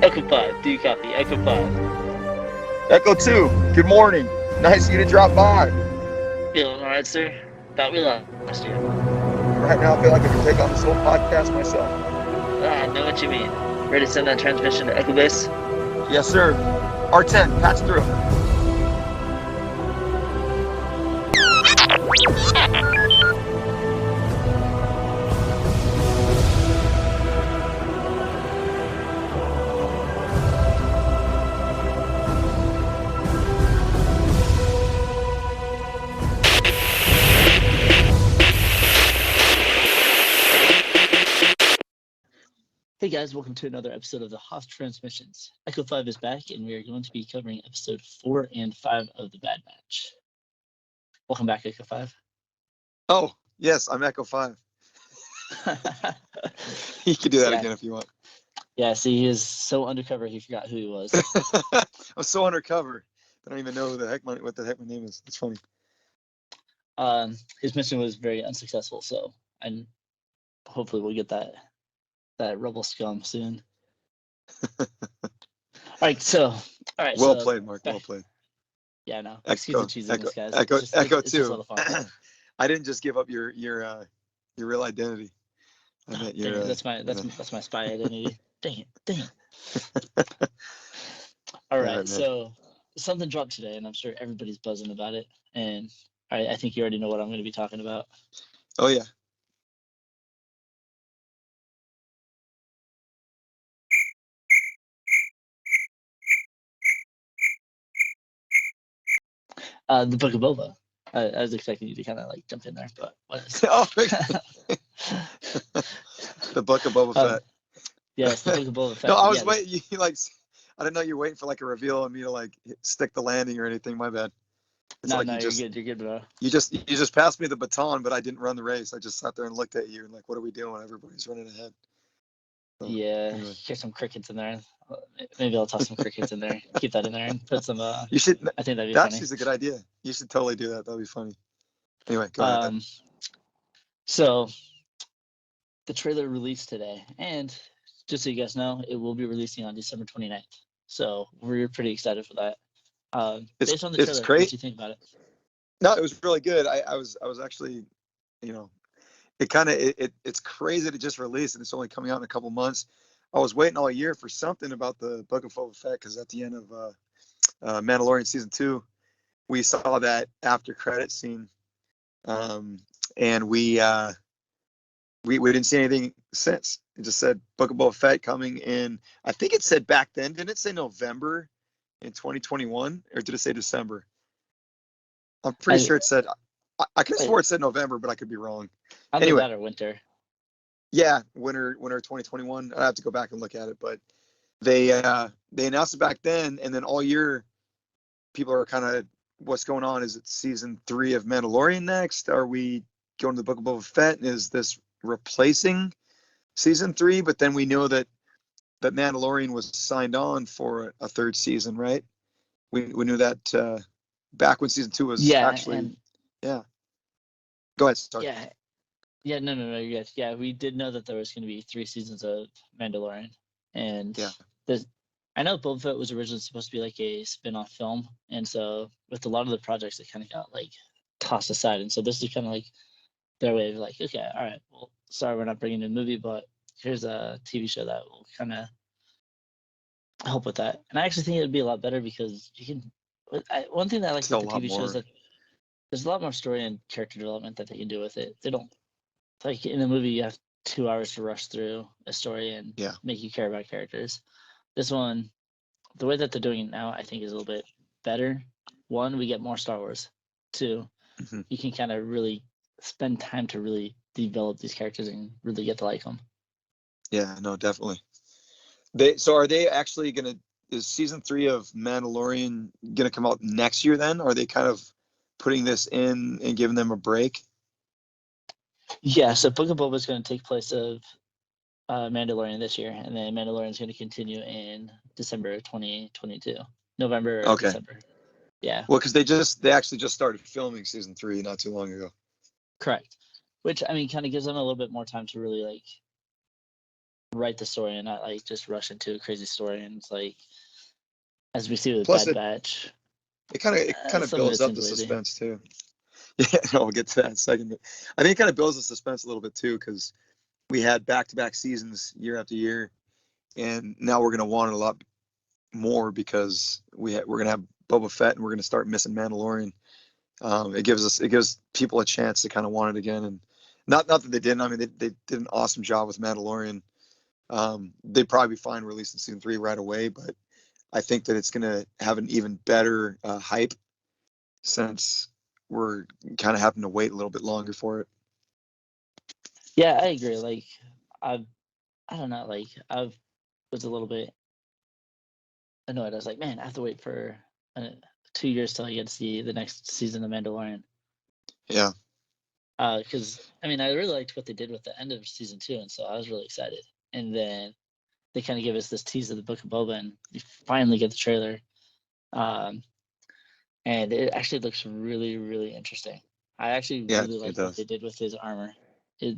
Echo 5, do you copy? Echo 5. Echo 2, good morning. Nice of you to drop by. Feeling alright, sir? Thought we lost you. Right now, I feel like I can take on this whole podcast myself. I know what you mean. Ready to send that transmission to Echo Base? Yes, sir. R10, patch through. Hey guys, welcome to another episode of the Hoth Transmissions. Echo 5 is back, and we are going to be covering episode 4 and 5 of the Bad Batch. Welcome back, Echo 5. Oh, yes, I'm Echo 5. You can do that again if you want. Yeah, see, he is so undercover, he forgot who he was. I'm so undercover. I don't even know what the heck my name is. It's funny. His mission was very unsuccessful, so and hopefully we'll get that rebel scum soon. All right. Well played, Mark. Well played. Yeah, no. Excuse the cheesiness, guys. Echo it's just a 2. little fun. I didn't just give up your real identity. I meant your. That's my spy identity. Dang it. All right, so something dropped today, and I'm sure everybody's buzzing about it. And I think you already know what I'm going to be talking about. Oh yeah. The Book of Boba. I was expecting you to kind of like jump in there, but what is? The Book of Boba Fett. Yes, the Book of Boba Fett. No, I was waiting. I didn't know you were waiting for like a reveal and me to like stick the landing or anything. My bad. No, you're good. You're good, bro. You just passed me the baton, but I didn't run the race. I just sat there and looked at you and like, what are we doing? Everybody's running ahead. So, anyway. Here's some crickets in there. Maybe I'll toss some crickets in there. Keep that in there and put some. You should. I think that'd be funny. That's a good idea. You should totally do that. That'd be funny. Anyway, go ahead. So the trailer released today, and just so you guys know, it will be releasing on December 29th. So we're pretty excited for that. Based on the trailer, what do you think about it? No, it was really good. I was actually, it's crazy to just release and it's only coming out in a couple months. I was waiting all year for something about the Book of Boba Fett because at the end of Mandalorian season 2, we saw that after credit scene, and we didn't see anything since. It just said Book of Boba Fett coming in. I think it said back then, didn't it say November in 2021, or did it say December? I'm pretty sure it said. I could have swore it said November, but I could be wrong. Either that or winter. Yeah, winter 2021. I have to go back and look at it, but they announced it back then, and then all year people are kind of, what's going on? Is it season 3 of Mandalorian next? Are we going to the Book of Boba Fett? Is this replacing season 3? But then we know that Mandalorian was signed on for a 3rd season, right? We knew that back when season 2 was actually. Yeah. Go ahead. Start. Yeah. No. You're good. Yeah, we did know that there was going to be 3 seasons of Mandalorian, and I know Boba Fett was originally supposed to be like a spin-off film, and so with a lot of the projects, it kind of got like tossed aside, and so this is kind of like their way of like, okay, all right, well, sorry, we're not bringing a movie, but here's a TV show that will kind of help with that. And I actually think it'd be a lot better because you can. One thing that I like about the TV show is that there's a lot more story and character development that they can do with it. They don't, like in a movie, you have 2 hours to rush through a story and make you care about characters. This one, the way that they're doing it now, I think is a little bit better. 1, we get more Star Wars. 2, you can kind of really spend time to really develop these characters and really get to like them. Yeah, no, definitely. So are they actually going to, is season 3 of Mandalorian going to come out next year then? Or are they kind of putting this in and giving them a break? Yeah, so Book of Boba is going to take place of Mandalorian this year, and then Mandalorian is going to continue in December 2022. November or December. Yeah. Well, because they actually just started filming season 3 not too long ago. Correct. Which, I mean, kind of gives them a little bit more time to really like write the story and not like just rush into a crazy story. And it's like, as we see with Plus, Bad Batch, it kind of some of builds it up seems the lazy. suspense too. Yeah, no, we'll get to that in a second. But I think it kind of builds the suspense a little bit too, because we had back-to-back seasons year after year, and now we're gonna want it a lot more because we're gonna have Boba Fett and we're gonna start missing Mandalorian. It gives people a chance to kind of want it again, and not that they didn't. I mean, they did an awesome job with Mandalorian. They'd probably be fine releasing season 3 right away, but I think that it's gonna have an even better hype since we're kind of having to wait a little bit longer for it. Yeah, I agree. Like, I don't know. Like, I was a little bit annoyed. I was like, man, I have to wait for 2 years till I get to see the next season of Mandalorian. Yeah. Because I mean, I really liked what they did with the end of season 2, and so I was really excited. And then they kind of give us this tease of the Book of Boba, and you finally get the trailer. Um, and it actually looks really, really interesting. I actually Yeah, really it like what they does. did with his armor. It,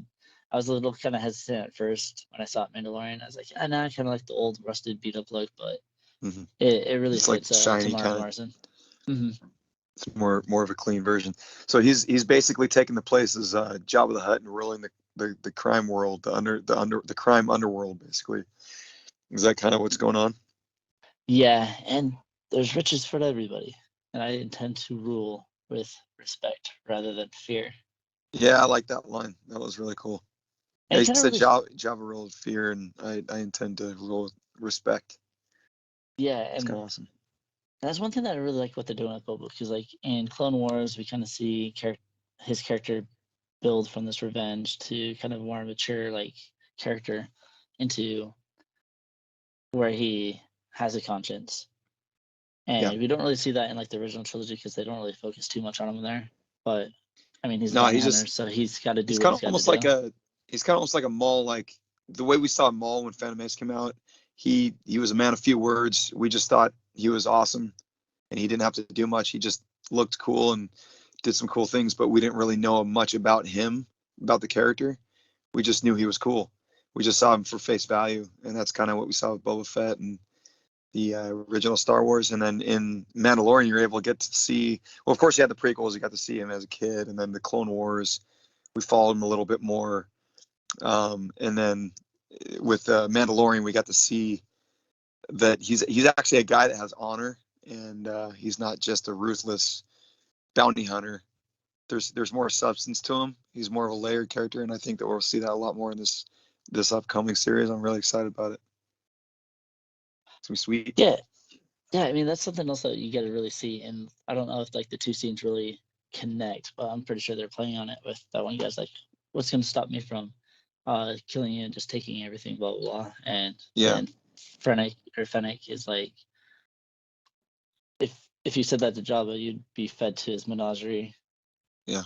I was a little kind of hesitant at first when I saw Mandalorian. I was like, I know I kind of like the old rusted, beat up look, but Mm-hmm. it really It's like fits shiny Tamara kind of. Morrison. Mm-hmm. It's more of a clean version. So he's basically taking the place as Jabba the Hutt and ruling the crime world, the crime underworld, basically. Is that kind of what's going on? Yeah, and there's riches for everybody, and I intend to rule with respect rather than fear. Yeah, I like that line. That was really cool. And Yeah, it he kind of said really, Java ruled fear, and I intend to rule with respect. yeah, It's and kind of awesome. that's one thing that I really like what they're doing with Boba, because like in Clone Wars, we kind of see his character build from this revenge to kind of more mature like character into where he has a conscience. Yeah. And we don't really see that in like the original trilogy because they don't really focus too much on him there. But I mean, he's a No, bounty he's hunter, just so he's got to he's do what kind he's of got to almost do. like a he's kind of almost like a Maul, like the way we saw Maul when Phantom Menace came out. He was a man of few words. We just thought he was awesome, and he didn't have to do much. He just looked cool and did some cool things, but we didn't really know much about him, about the character. We just knew he was cool. We just saw him for face value, and that's kind of what we saw with Boba Fett and the original Star Wars. And then in Mandalorian, you're able to get to see. Well, of course, you had the prequels. You got to see him as a kid, and then the Clone Wars. We followed him a little bit more, and then with Mandalorian, we got to see that he's actually a guy that has honor, and he's not just a ruthless bounty hunter. There's more substance to him. He's more of a layered character, and I think that we'll see that a lot more in this upcoming series. I'm really excited about it. It's gonna be sweet. Yeah, yeah. I mean, that's something else that you got to really see. And I don't know if like the two scenes really connect, but I'm pretty sure they're playing on it with that one guy's like, "What's going to stop me from killing you and just taking everything?" Blah blah blah. And Yeah, then Fennec is like, if you said that to Jabba, you'd be fed to his menagerie. yeah,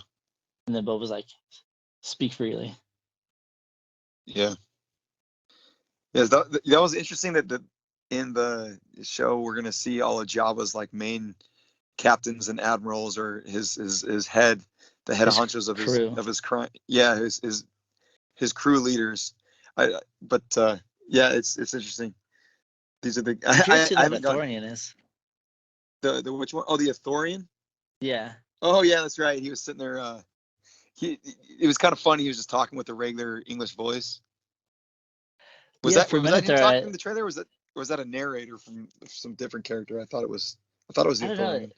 And then Boba's like, "Speak freely." yeah. Yeah, that was interesting that in the show we're gonna see all of Jabba's like main captains and admirals, or his head, the head His honchos of crew. his crime. Yeah, his crew leaders. But yeah, it's interesting. These are the I'm curious who I that haven't gotten Athorian is. the which one? Oh, the Athorian. Yeah. Oh yeah, that's right. He was sitting there. He it was kind of funny. He was just talking with a regular English voice. Yeah, for a Was that minute him there, talking in the trailer? Or was that a narrator from some different character? I thought it was I the don't know. Athorian.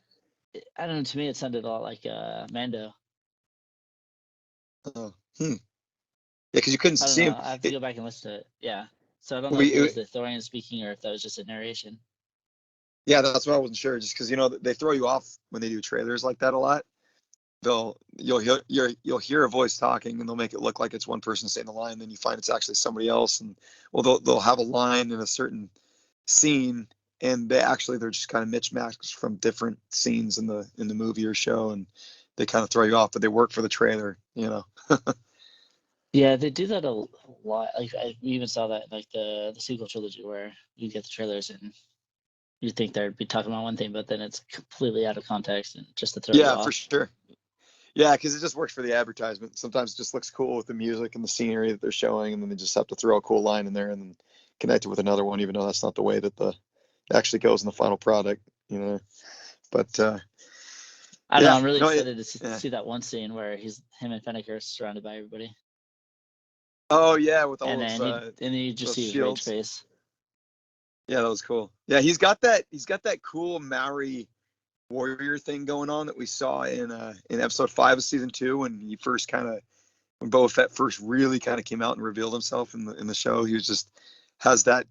I don't know. To me, it sounded a lot like Mando. Oh, yeah, because you couldn't I don't see know. him. I have to It, go back and listen to it. Yeah. So I don't know if we it was it, the Thorian speaking or if that was just a narration. yeah, that's what I wasn't sure. Just because they throw you off when they do trailers like that a lot. You'll hear a voice talking, and they'll make it look like it's one person saying the line, then you find it's actually somebody else. And well, they'll have a line in a certain scene, and they're just kind of mismatched from different scenes in the movie or show, and they kind of throw you off, but they work for the trailer. Yeah, they do that a lot. Like we even saw that in like the sequel trilogy where you get the trailers and you think they'd be talking about one thing, but then it's completely out of context and just to throw you Yeah, for off. sure. Yeah, because it just works for the advertisement. Sometimes it just looks cool with the music and the scenery that they're showing, and then they just have to throw a cool line in there and then connect it with another one, even though that's not the way that the it actually goes in the final product, you know. But I don't know. yeah, I'm really no, excited to yeah. see that one scene where him and Fennec are surrounded by everybody, Oh yeah, with all and then you just those see his rage shields. face. Yeah, that was cool. Yeah, he's got that cool Maori warrior thing going on that we saw in episode 5 of season 2 when he first kind of when Boba Fett first really kind of came out and revealed himself in the show. He was just has that.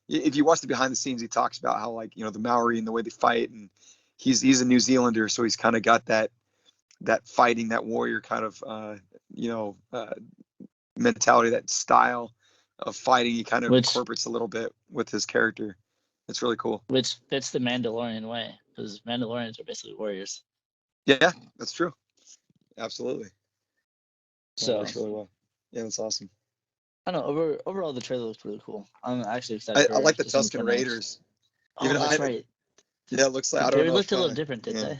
If you watch the behind the scenes, he talks about how, like, the Maori and the way they fight, and he's a New Zealander, so he's kind of got that fighting, that warrior kind of mentality, that style of fighting. He kind of Which incorporates a little bit with his character. It's really cool. which fits the Mandalorian way, because Mandalorians are basically warriors. Yeah, that's true. Absolutely. That So works really well. Yeah, that's awesome. I don't know. Overall, the trailer looks really cool. I'm actually excited I for like the to see Tusken what next. Raiders. Oh, Even that's right. yeah, it looks like, I don't They know looked if a little different, didn't yeah,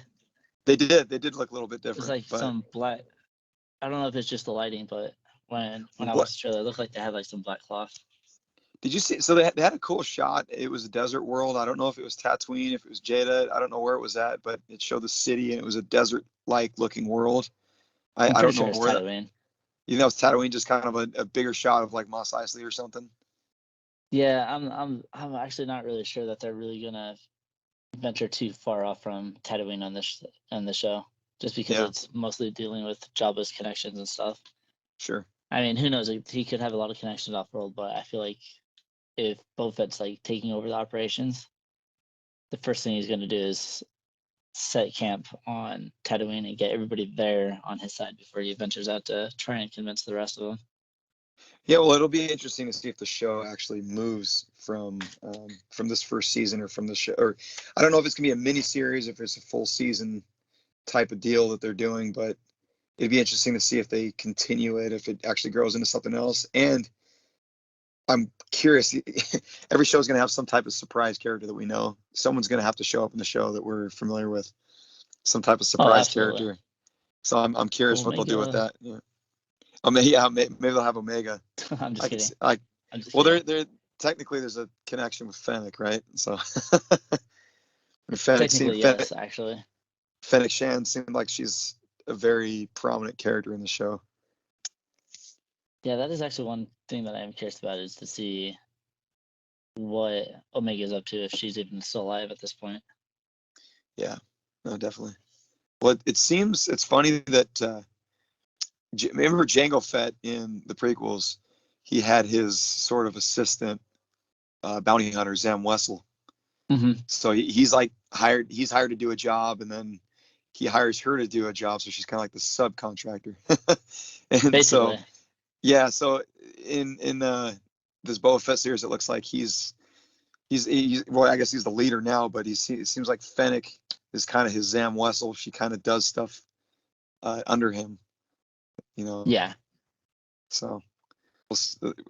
they? they did look a little bit It was different, like but some black. I don't know if it's just the lighting, but when I what watched the trailer, it looked like they had like some black cloth. did you see? So they had a cool shot. It was a desert world. I don't know if it was Tatooine, if it was Jeddah. I don't know where it was at, but it showed the city and it was a desert-like looking world. I'm I pretty don't sure know it's where that. Tatooine. You know, it's Tatooine, just kind of a bigger shot of like Mos Eisley or something. Yeah, I'm actually not really sure that they're really gonna venture too far off from Tatooine on the show, just because Yeah, it's mostly dealing with Jabba's connections and stuff. sure. I mean, who knows? He could have a lot of connections off world, but I feel like if Boba Fett's like taking over the operations, the first thing he's gonna do is set camp on Tatooine and get everybody there on his side before he ventures out to try and convince the rest of them. Yeah, well, it'll be interesting to see if the show actually moves from this first season or from the show. Or I don't know if it's gonna be a mini series, if it's a full season type of deal that they're doing, but it'd be interesting to see if they continue it, if it actually grows into something else. And I'm curious. Every show is going to have some type of surprise character that we know. Someone's going to have to show up in the show that we're familiar with. Some type of Oh, surprise absolutely. character. So I'm curious what they'll do with Omega. that. Yeah. Yeah, maybe they'll have Omega. I'm just I could kidding. see, like, I'm just well, kidding. there technically there's a connection with Fennec, right? So Fennec Technically, seemed yes, actually. Fennec Shan seemed like she's a very prominent character in the show. Yeah, that is actually one thing that I'm curious about is to see what Omega's up to if she's even still alive at this point. Yeah, no, definitely. Well, it seems it's funny that remember Jango Fett in the prequels? He had his sort of assistant, bounty hunter Zam Wessel. Mm-hmm. So he's like hired. He's hired to do a job, and then he hires her to do a job. So she's kind of like the subcontractor. And so Basically. yeah, so in this Boba Fett series, it looks like he's well, I guess he's the leader now, but it seems like Fennec is kind of his Zam Wessel. She kind of does stuff under him, you know. Yeah. So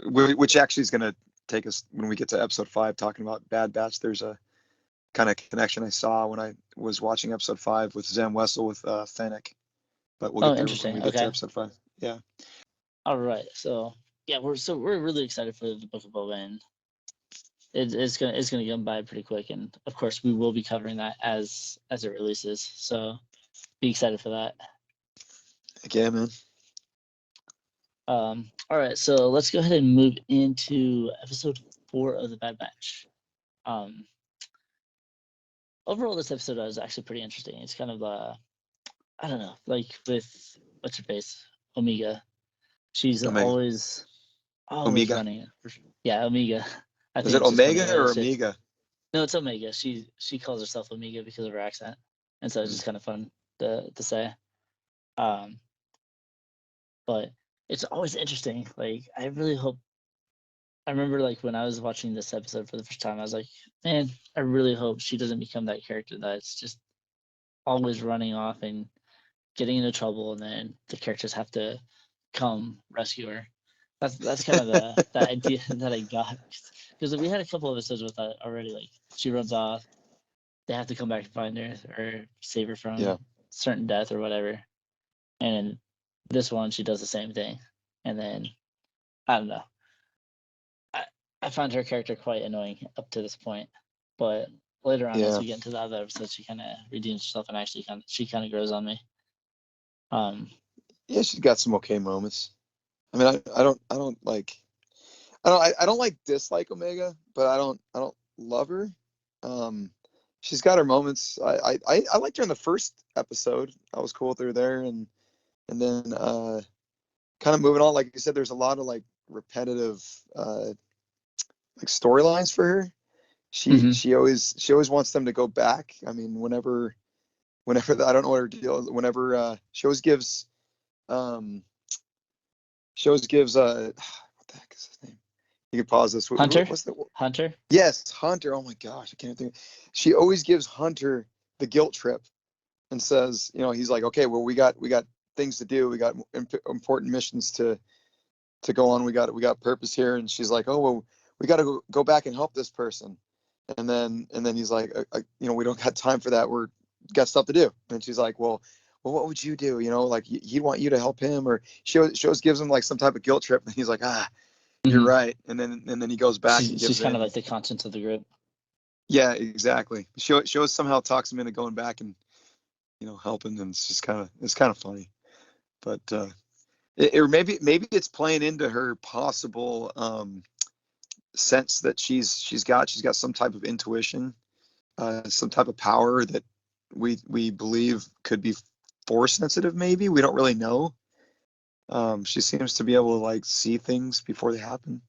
which actually is going to take us when we get to episode 5 talking about Bad Batch. There's a kind of connection I saw when I was watching episode 5 with Zam Wessel with Fennec, but we'll Oh, get there when interesting. we get to Okay. episode 5. Yeah. All right. So yeah, we're really excited for the Book of Boba, and it's gonna come by pretty quick, and of course we will be covering that as it releases. So be excited for that. Yeah, man. All right, so let's go ahead and move into episode 4 of the Bad Batch. Um, Overall, this episode was actually pretty interesting. It's kind of I don't know, like with what's her face, Omega. She's Omega. always Omega. running. Yeah, Omega. I Is think it it's just funny Omega the way or she. Amiga? No, it's Omega. She calls herself Omega because of her accent, and so it's Mm. just kind of fun to say. Um, but it's always interesting. Like I really hope. I remember like when I was watching this episode for the first time, I was like, man, I really hope she doesn't become that character that's just always running off and getting into trouble, and then the characters have to come rescue her. That's kind of the idea that I got, because we had a couple of episodes with that already. Like she runs off, they have to come back and find her or save her Yeah. from certain death or whatever. and in this one she does the same thing. And then I don't know. I found her character quite annoying up to this point, but later on, as Yeah. we get into the other episodes, she kind of redeems herself and actually she kind of grows on me. Yeah, she's got some okay moments. I mean, I don't like dislike Omega, but I don't love her. She's got her moments. I liked her in the first episode. I was cool with her there, and then kind of moving on. Like you said, there's a lot of like repetitive like storylines for her. Mm-hmm. She always wants them to go back. I mean, I don't know what her deal is. Whenever um she always gives what the heck is his name? You can pause this. Hunter, What's the Hunter. Yes, Hunter. Oh my gosh, I can't think. She always gives Hunter the guilt trip and says, you know, he's like, okay, well, we got things to do. We got important missions to go on. We got purpose here. And she's like, oh well, we got to go back and help this person. And then he's like, you know, we don't got time for that. We're got stuff to do. And she's like, well, what would you do? You know, like he'd want you to help him, or she always gives him like some type of guilt trip. And he's like, you're Mm-hmm. right. And then he goes back and She's gives kind of in. like the conscience of the group. Yeah, exactly. She always somehow talks him into going back and, you know, helping, and it's kind of funny. But or maybe it's playing into her possible sense that she's got some type of intuition, some type of power that we believe could be force sensitive. Maybe we don't really know. She seems to be able to like see things before they happen.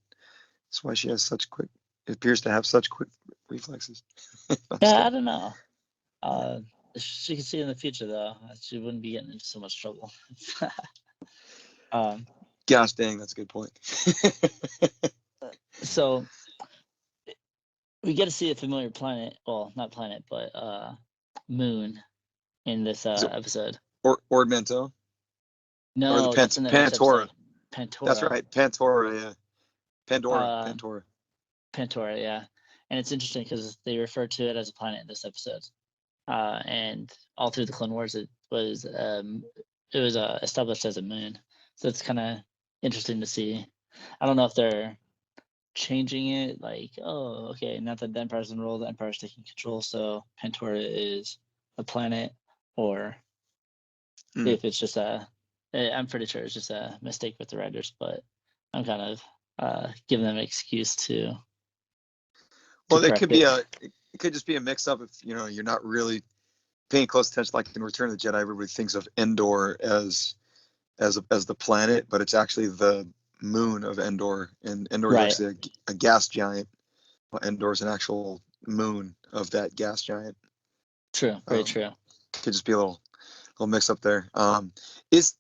That's why she has such quick. It appears to have such quick reflexes. I'm just Yeah, I kidding. don't know. Uh, she can see in the future though. She wouldn't be getting into so much trouble. um, Gosh dang, that's a good point. so we get to see a familiar planet. Well, not planet, but moon in this Is it episode. Ordmento or the No, that's in the next Pantora? episode. That's Pantora. right, Pantora. Yeah, Uh, Pantora. Pantora, yeah. And it's interesting because they refer to it as a planet in this episode. And all through the Clone Wars, it was established as a moon. So it's kind of interesting to see. I don't know if they're changing it, like, oh, okay, now that the Empire's in role, the Empire's taking control, so Pantora is a planet, or Mm. if it's just I'm pretty sure it's just a mistake with the writers, but I'm kind of giving them an excuse to Well, correct it. it could just be a mix up if you know you're not really paying close attention. Like in Return of the Jedi, everybody thinks of Endor as the planet, but it's actually the moon of Endor, and Endor is Right. actually a gas giant. Well, Endor is an actual moon of that gas giant. True. Very Um, true. could just be a little mix up there. Is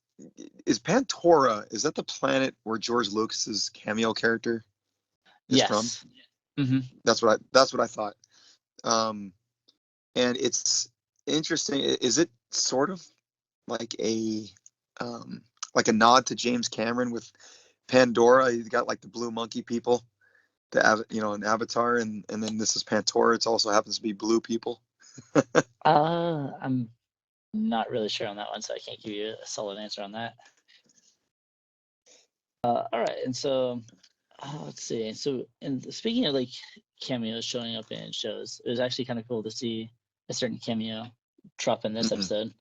is Pantora? Is that the planet where George Lucas's cameo character is from? Yes. Mm-hmm. That's what I thought. Um, and it's interesting. Is it sort of like um, like a nod to James Cameron with Pandora? You got like the blue monkey people, you know, an Avatar, and then this is Pantora. It also happens to be blue people. I'm not really sure on that one, so I can't give you a solid answer on that. All right, and so let's see. So, and speaking of like cameos showing up in shows, it was actually kind of cool to see a certain cameo drop in this Mm-hmm. episode,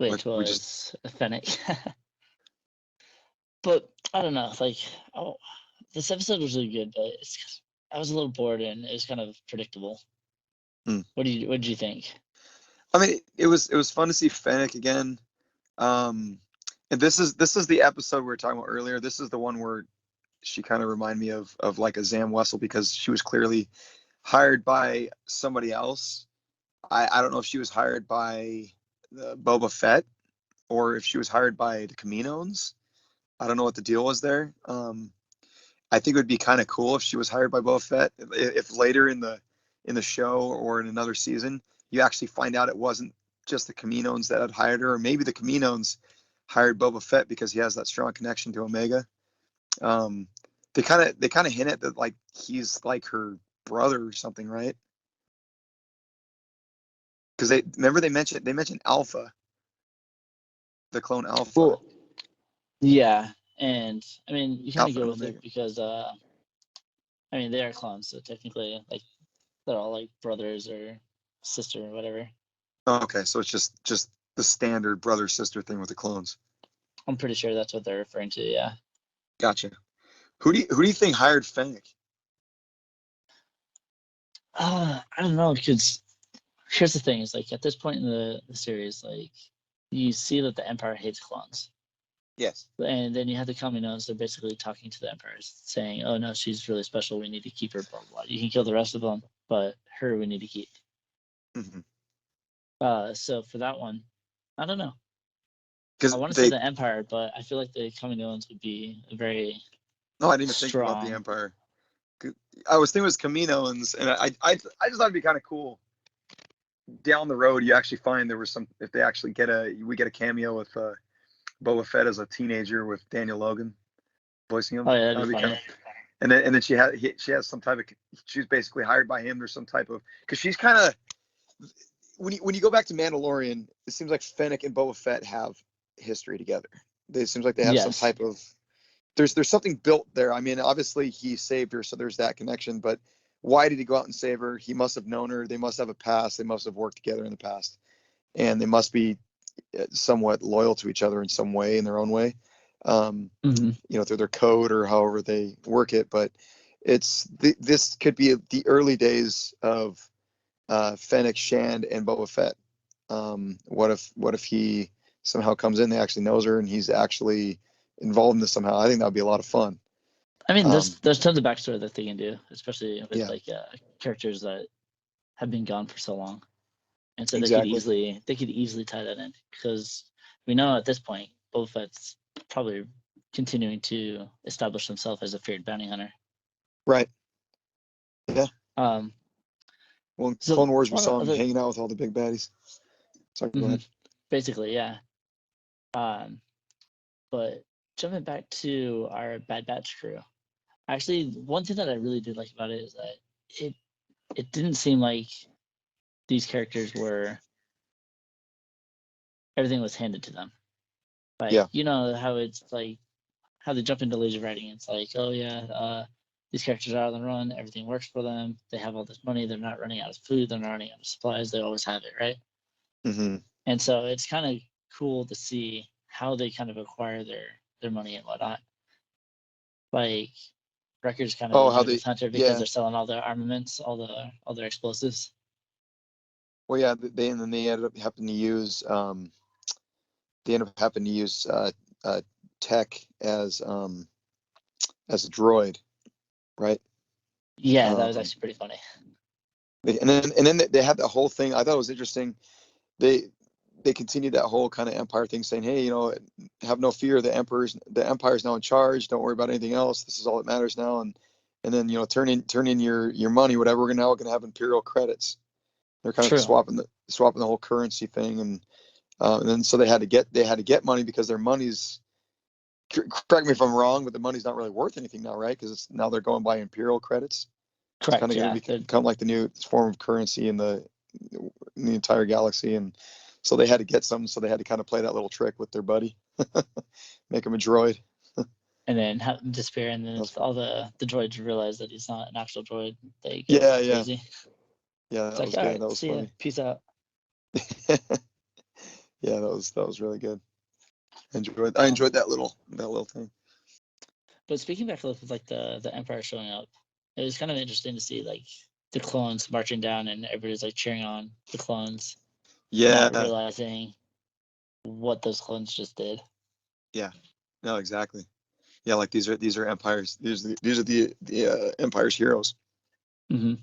Like which we just was Fennec. But I don't know, like, oh, this episode was really good, but I was a little bored and it was kind of predictable. mm. What did you think? I mean, it was fun to see Fennec again. Um, and this is the episode we were talking about earlier. This is the one where she kind of reminded me of like a Zam Wessel because she was clearly hired by somebody else. I don't know if she was hired by Boba Fett or if she was hired by the Kaminoans. I don't know what the deal was there. I think it would be kind of cool if she was hired by Boba Fett. If later in the show or in another season you actually find out it wasn't just the Kaminoans that had hired her, or maybe the Kaminoans hired Boba Fett because he has that strong connection to Omega. Um, they kind of hint at that like he's like her brother or something, right? Because they mentioned Alpha. the clone Alpha. Well, yeah, and I mean you kind of Alpha go and with it Omega. because I mean they are clones, so technically like they're all like brothers or sister or whatever. Okay, so it's just the standard brother sister thing with the clones. I'm pretty sure that's what they're referring to. Yeah. Gotcha. Who do you think hired Fennec? I don't know because here's the thing: is like at this point in the series, like you see that the Empire hates clones. Yes. And then you have the Kaminoans. They're basically talking to the Empire, saying, "Oh no, she's really special. We need to keep her. Blah blah. You can kill the rest of them, but her we need to keep." Mm-hmm. So for that one, I don't know. I Because want to say they the Empire, but I feel like the Kaminoans would be a very no, I didn't even think about the strong. Empire. I was thinking it was Kaminoans, and I just thought it'd be kind of cool. Down the road, you actually find there was some. If they actually we get a cameo with Boba Fett as a teenager with Daniel Logan voicing him. Oh yeah, That that'd would be be kind funny. of. And then she has some type of. She's basically hired by him. There's some type of because she's kind of when you go back to Mandalorian, it seems like Fennec and Boba Fett have history together. It seems like they have some Yes, type of there's something built there. I mean, obviously he saved her, so there's that connection. But why did he go out and save her? He must have known her. They must have a past. They must have worked together in the past, and they must be somewhat loyal to each other in some way, in their own way. hmm Through their code or however they work it. But this could be the early days of Fennec, Shand, and Boba Fett. What if he somehow comes in, they actually knows her, and he's actually involved in this somehow? I think that would be a lot of fun. I mean, there's tons of backstory that they can do, especially with Yeah, like characters that have been gone for so long, and so exactly. they could easily tie that in because we know at this point Boba Fett's probably continuing to establish himself as a feared bounty hunter. Right. Yeah. Um, Well, in so Clone Wars, we one of saw the him other, hanging out with all the big baddies. Sorry, go ahead. basically, yeah. Um, but jumping back to our Bad Batch crew, actually, one thing that I really did like about it is that it it didn't seem like these characters were everything was handed to them. Like Yeah. you know how it's like how they jump into laser writing. It's like, oh yeah, these characters are on the run. Everything works for them. They have all this money. They're not running out of food. They're not running out of supplies. They always have it, right? Mm-hmm. And so it's kind of cool to see how they kind of acquire their money and whatnot. Like Wrecker's kind of Oh, how enamored they? with Hunter because Yeah. they're selling all their armaments, all their explosives. Well, yeah. And then they ended up having to use. They ended up having to use Tech as a droid, right? Yeah, that was Um, actually pretty funny. and then they had that whole thing. I thought it was interesting. They they continued that whole kind of empire thing, saying, "Hey, have no fear. The empire's now in charge. Don't worry about anything else. This is all that matters now." And then turn in your money, whatever. We're now going to have imperial credits. They're kind of True. swapping the whole currency thing, and then so they had to get money because their money's. Correct me if I'm wrong, but the money's not really worth anything now, right? Because now they're going by imperial credits. It's kind Correct. of going Yeah. to become like the new form of currency in the entire galaxy, and so they had to get some. So they had to kind of play that little trick with their buddy, make him a droid. And then disappear, and then Was, all the droids realize that he's not an actual droid. They go yeah, yeah, crazy. yeah. It's That like, was all good. right, That was see ya, funny. peace out. Yeah, that was really good. I enjoyed that little thing. But speaking back with like the Empire showing up, it was kind of interesting to see like the clones marching down, and everybody's like cheering on the clones, not Yeah, realizing what those clones just did. yeah. No, exactly. Yeah, like these are empires. These are the empire's heroes. hmm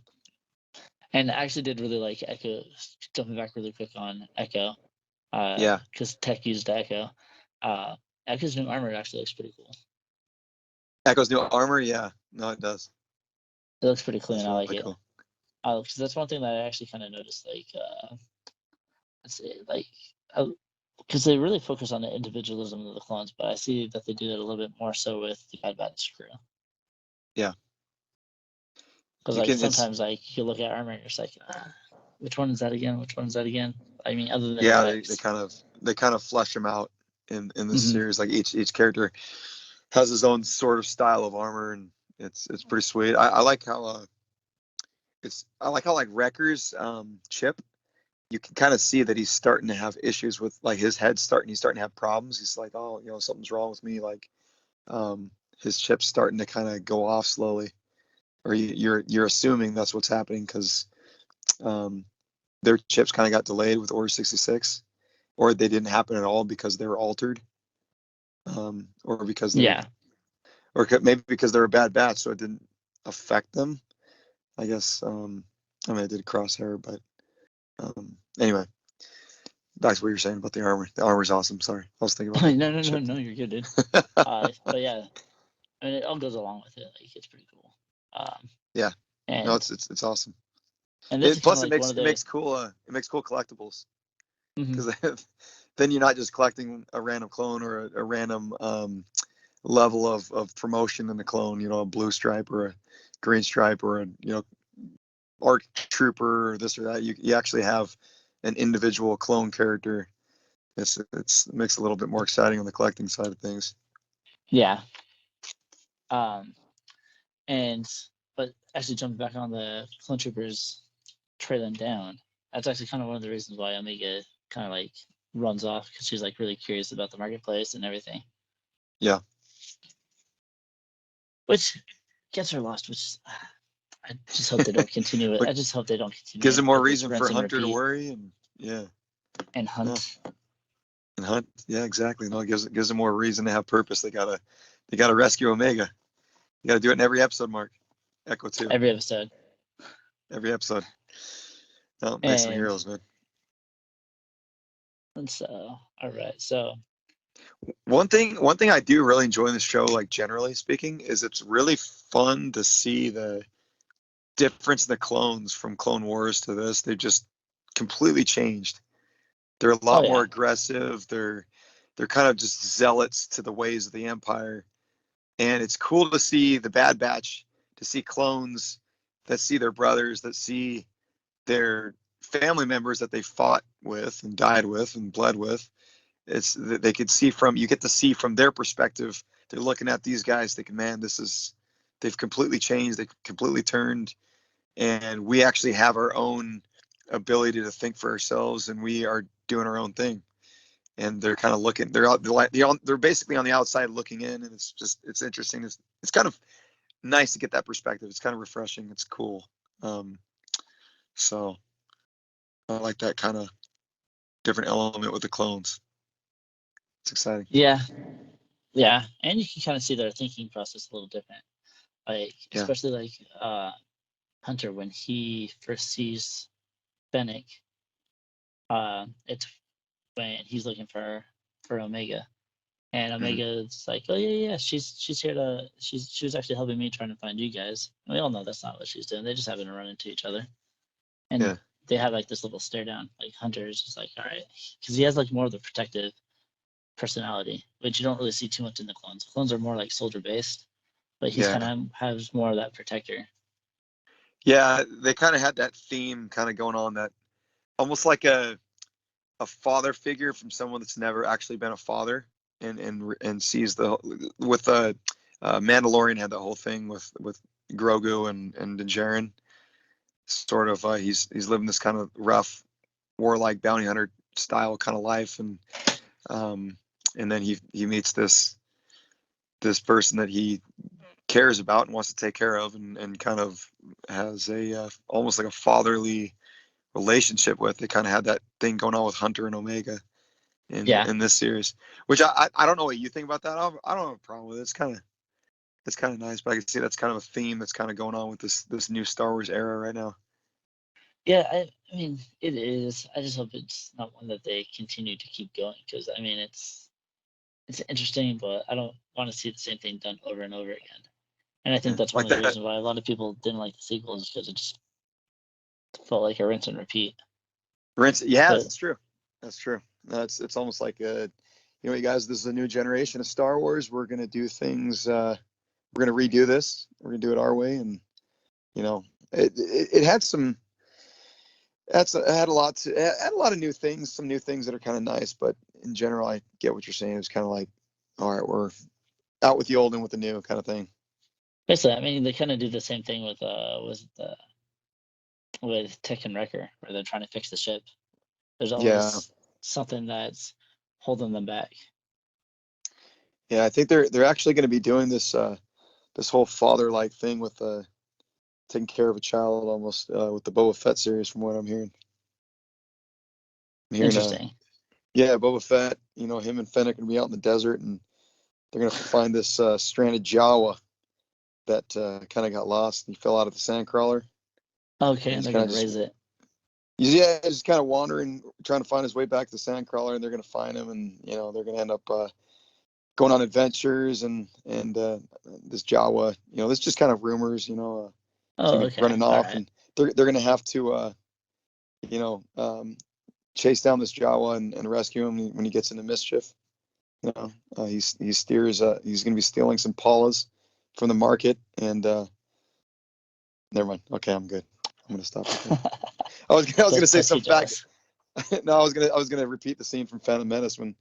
And I actually did really like Echo. Jumping back really quick on Echo, Yeah, because Tech used Echo. Uh, Echo's new armor actually looks pretty cool. Echo's new armor. Yeah, no, it does. It looks pretty clean. That's I really like it. cool. Because that's one thing that I actually kind of noticed. Like, let's say, like, because they really focus on the individualism of the clones, but I see that they do that a little bit more so with the Bad Batch crew. Yeah, Because you like can. It's sometimes like you look at armor and you're just like, which one is that again? Which one is that again? I mean, other than yeah. They Rex. kind of flesh them out. in this Mm-hmm. series. Like each character has his own sort of style of armor, and it's pretty sweet. I like how I like how like Wrecker's Chip. You can kind of see that he's starting to have issues with like his head he's starting to have problems. He's like, oh, something's wrong with me. Like, um, his chip's starting to kind of go off slowly, or you're assuming that's what's happening because um, their chips kind of got delayed with Order 66, or they didn't happen at all because they were altered, or because they're Yeah. or maybe because they're a bad batch, so it didn't affect them. I guess. I mean, I did crosshair, but anyway, back to what you're saying about the armor. The armor's awesome. Sorry, I was thinking about the chip No, you're good, dude. But yeah, I mean, it all goes along with it. Like, it's pretty cool. Um, Yeah, no, and it's awesome. this is kind of Plus, like one of the. it makes cool collectibles Mhm. because then you're not just collecting a random clone or a random level of promotion in the clone. A blue stripe or a green stripe or a ARC trooper or this or that. You actually have an individual clone character. It makes it a little bit more exciting on the collecting side of things. Yeah. Um, and but actually jumping back on the clone troopers trailing down, that's actually kind of one of the reasons why Omega kind of like runs off, because she's like really curious about the marketplace and everything, Yeah, which gets her lost. Which I just hope they don't continue it. but I just hope they don't continue gives it it more with this reason for rinse and Hunter to repeat worry, and yeah, and yeah, Hunt. and Hunt, yeah, exactly. No, it gives them more reason to have purpose. They gotta rescue Omega. You gotta do it in every episode, Mark. Echo 2, Every episode. every episode. No, excellent And heroes, man. so, all right. So, One thing I do really enjoy in the show, like generally speaking, is it's really fun to see the difference in the clones from Clone Wars to this. They've just completely changed. They're a oh lot more yeah, aggressive. They're kind of just zealots to the ways of the Empire. And it's cool to see the Bad Batch, to see clones that see their brothers, that see their family members that they fought with and died with and bled with. It's they could see from you get to see from their perspective. They're looking at these guys thinking, man, they've completely changed, they've completely turned, and we actually have our own ability to think for ourselves, and we are doing our own thing. And they're kind of looking, they're basically on the outside looking in, and it's interesting. It's kind of nice to get that perspective. It's kind of refreshing. It's cool. Um, so I like that kind of different element with the clones. It's exciting. yeah, yeah, and you can kind of see their thinking process a little different. Like, Yeah. especially like Hunter, when he first sees Fennec, it's when he's looking for Omega, and Mm-hmm. Omega's like, oh yeah, she's here to she was actually helping me trying to find you guys. And we all know that's not what she's doing. They just happen to run into each other, and Yeah. they have like this little stare down. Like, Hunter is just like, all right, because he has like more of the protective personality, which you don't really see too much in the clones. Clones are more like soldier based, but he's kind Yeah. of has more of that protector. Yeah. They kind of had that theme kind of going on, that almost like a father figure from someone that's never actually been a father, and sees the with Mandalorian had the whole thing with Grogu and Din. Sort of he's living this kind of rough warlike bounty hunter style kind of life, um, and then he meets this person that he cares about and wants to take care of, and kind of has a almost like a fatherly relationship with. They kind of had that thing going on with Hunter and Omega Yeah, in this series, which I don't know what you think about that. I don't have a problem with it. It's kind of nice, but I can see that's kind of a theme that's kind of going on with this new Star Wars era right now. yeah. I mean, it is. I just hope it's not one that they continue to keep going, because I mean, it's interesting, but I don't want to see the same thing done over and over again. And I think Yeah, that's one like of the that. reasons why a lot of people didn't like the sequels, because it just felt like a rinse and repeat. Rinse. Yeah, But that's true. That's true. It's almost like you guys, this is a new generation of Star Wars. We're gonna do things. We're gonna redo this. We're gonna do it our way, and you know, it had some. It had a lot of new things. Some new things that are kind of nice, but in general, I get what you're saying. It was kind of like, all right, we're out with the old and with the new kind of thing. Basically, I mean, they kind of do the same thing with Tick and Wrecker, where they're trying to fix the ship. There's Yeah, always something that's holding them back. yeah. I think they're actually going to be doing this whole father-like thing with taking care of a child almost with the Boba Fett series, from what I'm hearing. I'm hearing, Interesting. yeah, Boba Fett. You know, him and Fennec are going to be out in the desert, and they're going to find this stranded Jawa that kind of got lost. He fell out of the sandcrawler, Okay, and and he's they're kind gonna of just raise it. yeah, just kind of wandering, trying to find his way back to the sandcrawler, and they're going to find him, and you know they're going to end up going on adventures, and this Jawa, you know, this is just kind of rumors, you know, he's Oh, going to be okay. running All off, right. and they're going to have to you know chase down this Jawa and rescue him when he gets into mischief. You know, he steers. He's going to be stealing some Paulas from the market, and never mind. Okay, I'm good. I'm going to stop it there. I was going to Those say pesky some fact. Jaws. No, I was gonna repeat the scene from Phantom Menace when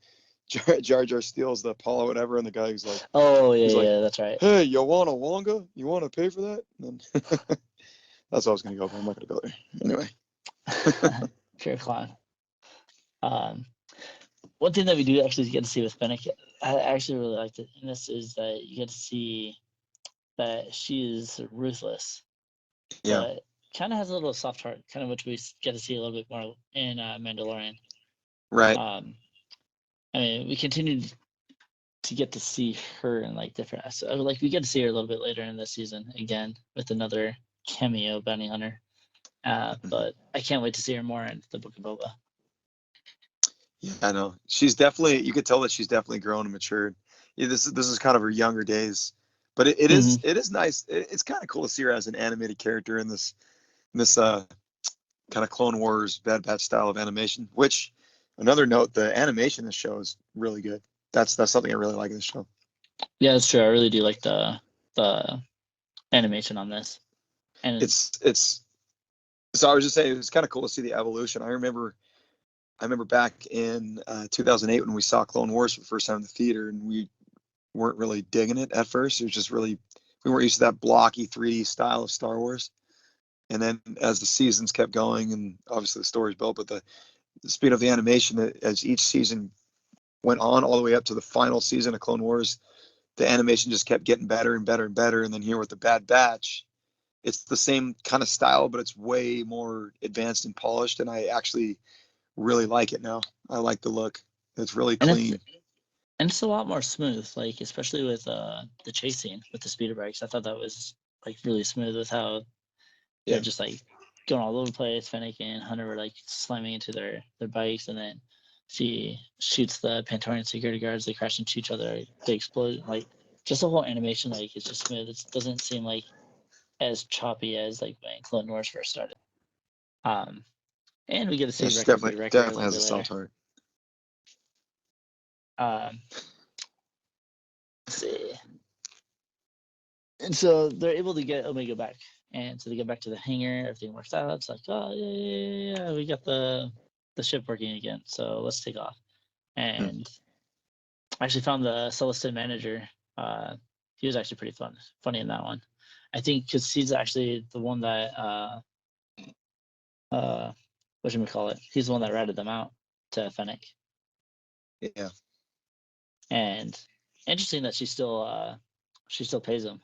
Jar Jar steals the Apollo, whatever, and the guy Oh he's yeah, like, yeah, that's right. "Hey, you want a Wonga? You want to pay for that?" And then that's what I was gonna go, but I'm not gonna go there anyway. Pure clown. Um, one thing that we do actually get to see with Fennec, I actually really liked it, and this is that you get to see that she is ruthless, Yeah, but kind of has a little soft heart, kind of which we get to see a little bit more in Mandalorian. right. Um, I mean, we continue to get to see her in like different, like we get to see her a little bit later in the season again with another cameo bounty hunter. But I can't wait to see her more in the Book of Boba. Yeah, I know. She's definitely. You could tell that she's definitely grown and matured. Yeah, this is kind of her younger days, but Mm-hmm. it is nice. It's kind of cool to see her as an animated character in this kind of Clone Wars Bad Batch style of animation. Which, another note, the animation in the show is really good. That's something I really like in the show. Yeah, that's true. I really do like the animation on this, and It's so I was just saying it was kind of cool to see the evolution. I remember back in 2008 when we saw Clone Wars for the first time in the theater, and we weren't really digging it at first. It was just really we weren't used to that blocky 3D style of Star Wars. And then as the seasons kept going, and obviously the story's built, but the speed of the animation as each season went on all the way up to the final season of Clone Wars, the animation just kept getting better and better and better. And then here with the Bad Batch, it's the same kind of style, but it's way more advanced and polished. And I actually really like it now. I like the look. It's really and it's clean. and it's a lot more smooth, like especially with the chase scene with the speeder bikes. I thought that was like really smooth with how they're Yeah. just like going all over the place. Fennec and Hunter were like slamming into their bikes, and then she shoots the Pantorian security guards. They crash into each other. They explode. Like just the whole animation, like it's just smooth. It doesn't seem like as choppy as like when Clone Wars first started. Um, and we get to Yeah, see she Wrecker be definitely Wrecker a definitely little has a bit later. soft heart. Um, let's see. And so they're able to get Omega back. And so they get back to the hangar, everything works out. It's like, oh yeah, we got the ship working again. So let's take off. Hmm. And I actually found the Celestin manager. He was actually pretty funny in that one. I think because he's actually the one that what should we call it? He's the one that ratted them out to Fennec. Yeah, And interesting that she still pays him.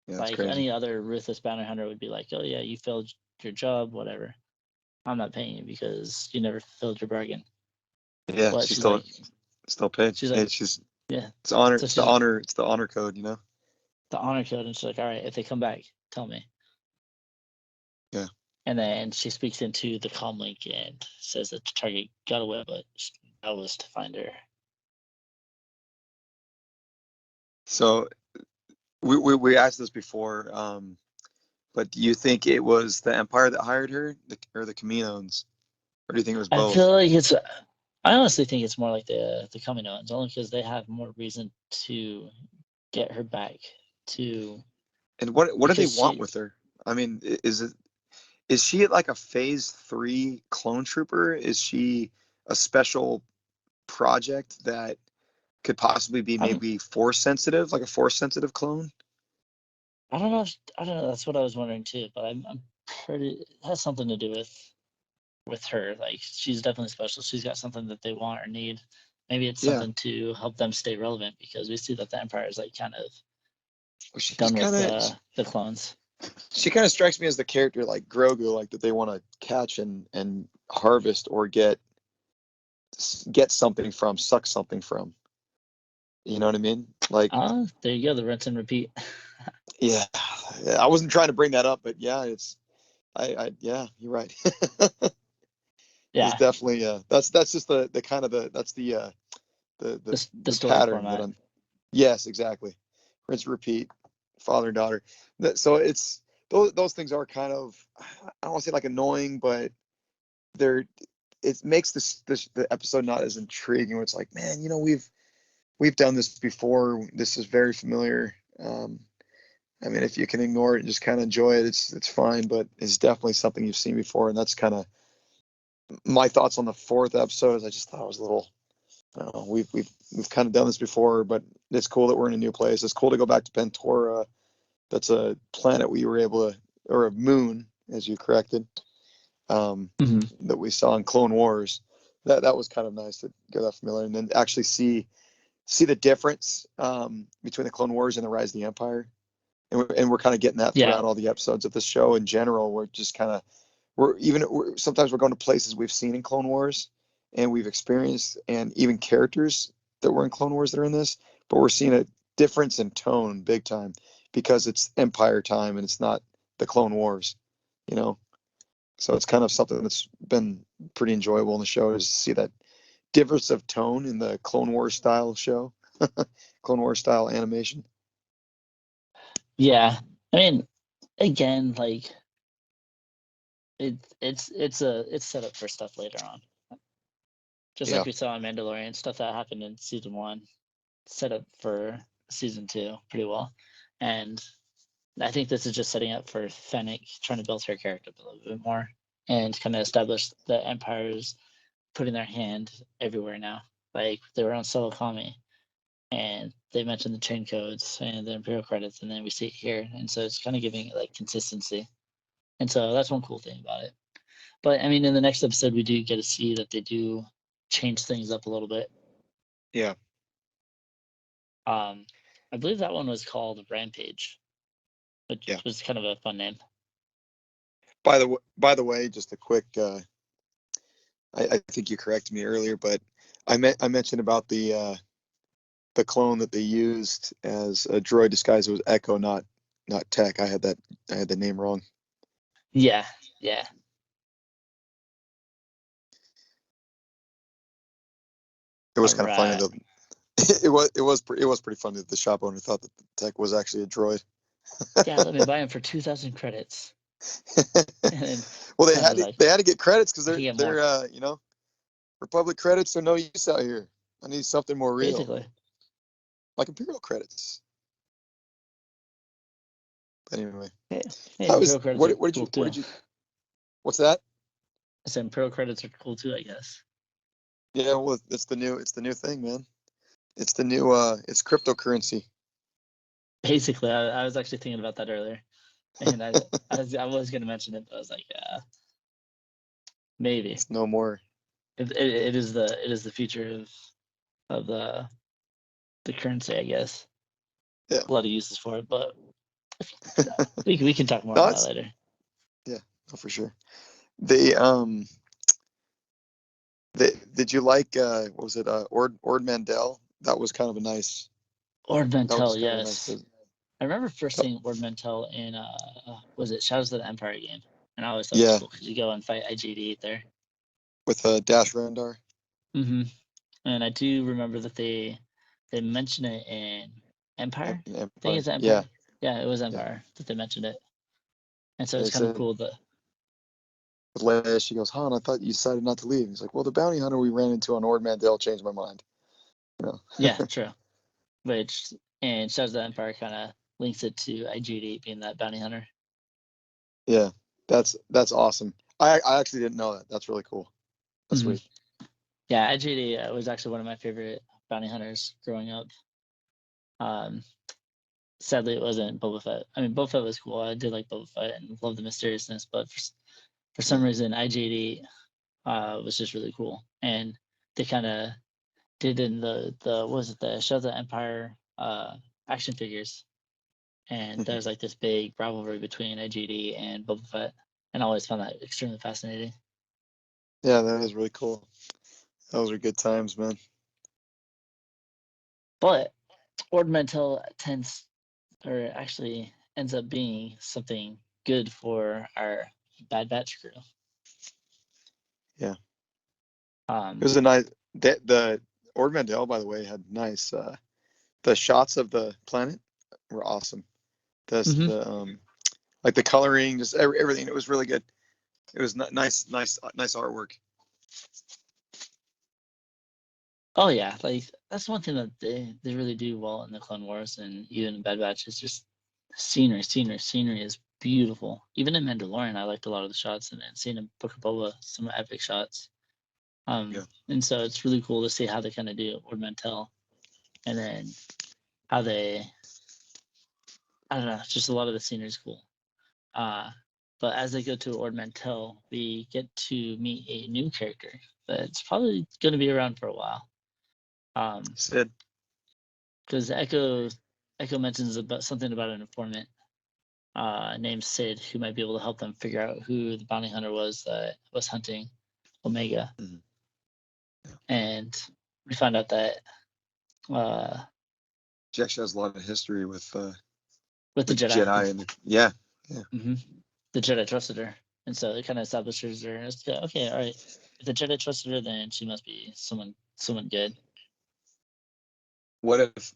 yeah, that's Like crazy. any other ruthless bounty hunter would be like, oh yeah, you failed your job, whatever. I'm not paying you because you never fulfilled your bargain. Yeah, But she's still paid. she's Yeah, like, yeah. it's honor. So she's It's the honor code. You know. the honor code, and she's like, all right, if they come back, tell me. Yeah. And then she speaks into the comm link and says that the target got away, but that was to find her. So we asked this before, but do you think it was the Empire that hired her, or the Caminos, or do you think it was I feel both? like it's. I honestly think it's more like the Kaminoans, only because they have more reason to get her back to And what do they because want she with her? I mean, is she like a Phase 3 clone trooper? Is she a special project that could possibly be maybe force sensitive, like a force sensitive clone? I don't know. I don't know. That's what I was wondering too. But I'm pretty. It has something to do with her. Like she's definitely special. She's got something that they want or need. Maybe it's Yeah. something to help them stay relevant because we see that the Empire is like kind of Well, she's done with kind of the clones. she kind of strikes me as the character like Grogu, like that they want to catch and harvest or get something from, suck something from. You know what I mean? Like, There you go. The rinse and repeat. yeah, I wasn't trying to bring that up, but yeah, yeah, you're right. It's Yeah. definitely that's just the kind of that's The the story pattern that format. I'm. Yes, exactly. Rinse, repeat, father and daughter. So it's those things are kind of, I don't want to say like annoying, but they're it makes the episode not as intriguing. Where it's like, man, we've done this before. This is very familiar. I mean, if you can ignore it and just kind of enjoy it, it's fine. But it's definitely something you've seen before, and that's kind of my thoughts on the fourth episode. Is I just thought it was a little. I don't know, we've kind of done this before, but it's cool that we're in a new place. It's cool to go back to Pentora. That's a planet we were able to, or a moon, as you corrected, that we saw in Clone Wars. That was kind of nice to get that familiar, and then actually see the difference between the Clone Wars and the Rise of the Empire. And we're kind of getting that Yeah. throughout all the episodes of the show in general. We're just kind of sometimes we're going to places we've seen in Clone Wars and we've experienced, and even characters that were in Clone Wars that are in this, but we're seeing a difference in tone big time because it's Empire time and it's not the Clone Wars, you know. So it's kind of something that's been pretty enjoyable in the show, is to see that difference of tone in the Clone Wars style show, Clone Wars style animation. Yeah. I mean, again, like it's set up for stuff later on. Just Yeah. like we saw in Mandalorian, stuff that happened in season 1, set up for season 2 pretty well. And I think this is just setting up for Fennec trying to build her character up a little bit more and kind of establish the Empire's putting their hand everywhere now. Like they were on Solo Kami and they mentioned the chain codes and the Imperial credits, and then we see it here. And so it's kind of giving it like consistency. And so that's one cool thing about it. But I mean, in the next episode, we do get to see that they do change things up a little bit. Yeah. I believe that one was called Rampage, which Yeah. was kind of a fun name. By the way, just a quick. I think you corrected me earlier, but I mentioned about the clone that they used as a droid disguise. It was Echo, not Tech. I had the name wrong. Yeah, yeah. It was All kind of funny right. though. It was pretty funny that the shop owner thought that the Tech was actually a droid. Yeah, let me buy him for 2,000 credits. And then Well, kind of like, they had to get credits because I can get more. they're Republic credits are no use out here. I need something more real, Basically. like Imperial credits. But anyway, Hey, hey, how was Imperial credits are cool what too. did you what's that? I said Imperial credits are cool too, I guess. Yeah, well, it's the new thing, man. It's the new it's cryptocurrency. Basically, I was actually thinking about that earlier. And I was going to mention it, but I was like, maybe. It's no more. It is the future of the currency, I guess. Yeah. A lot of uses for it, but we can talk more No, on that it's later. yeah, no, for sure. They did you like what was it Ord Mandel? That was kind of a nice. Ord That was Mantell, kind of a nice yes. visit. I remember first seeing Ord Mantell in was it Shadows of the Empire game, and I always thought it was Yeah, cool because you go and fight IGD there. with Dash Rendar. Mm-hmm. And I do remember that they mention it in Empire. I think Empire. it's Empire. Yeah, Yeah, it was yeah. Empire that they mentioned it, and so They it's kind of said cool that. with Leia, she goes, Han, I thought you decided not to leave. He's like, well, the bounty hunter we ran into on Ord Mandel changed my mind. You know. Yeah, true. Which and Shadows of the Empire kind of links it to IGD being that bounty hunter. Yeah, that's awesome. I actually didn't know that. That's really cool. That's Mm-hmm. sweet. Yeah, IGD was actually one of my favorite bounty hunters growing up. Sadly, it wasn't Boba Fett. I mean, Boba Fett was cool. I did like Boba Fett and love the mysteriousness, but for some reason, IGD was just really cool, and they kind of did in the what was it, the Show of the Empire action figures, and there's like this big rivalry between IGD and Boba Fett, and I always found that extremely fascinating. Yeah, that was really cool. Those are good times, man. But Ord Mantell tends, or actually ends up being something good for our Bad Batch crew. Yeah. It was a nice. The Ord Mantell, by the way, had nice. The shots of the planet were awesome. The like the coloring, just everything. It was really good. It was nice artwork. Oh yeah, like that's one thing that they really do well in the Clone Wars and even in Bad Batch is just scenery is beautiful. Even in Mandalorian, I liked a lot of the shots, and then seeing in Book of Boba some epic shots. Yeah. And so it's really cool to see how they kind of do Ord Mantell, and then how they, I don't know, just a lot of the scenery is cool. But as they go to Ord Mantell, we get to meet a new character that's probably going to be around for a while. Sid. Because Echo mentions about something about an informant named Sid who might be able to help them figure out who the bounty hunter was that was hunting Omega. Mm-hmm. Yeah. And we find out that She actually has a lot of history with the Jedi Jedi. and yeah. Mm-hmm. The Jedi trusted her, and so it kind of establishes her as okay, all right. If the Jedi trusted her, then she must be someone good. What if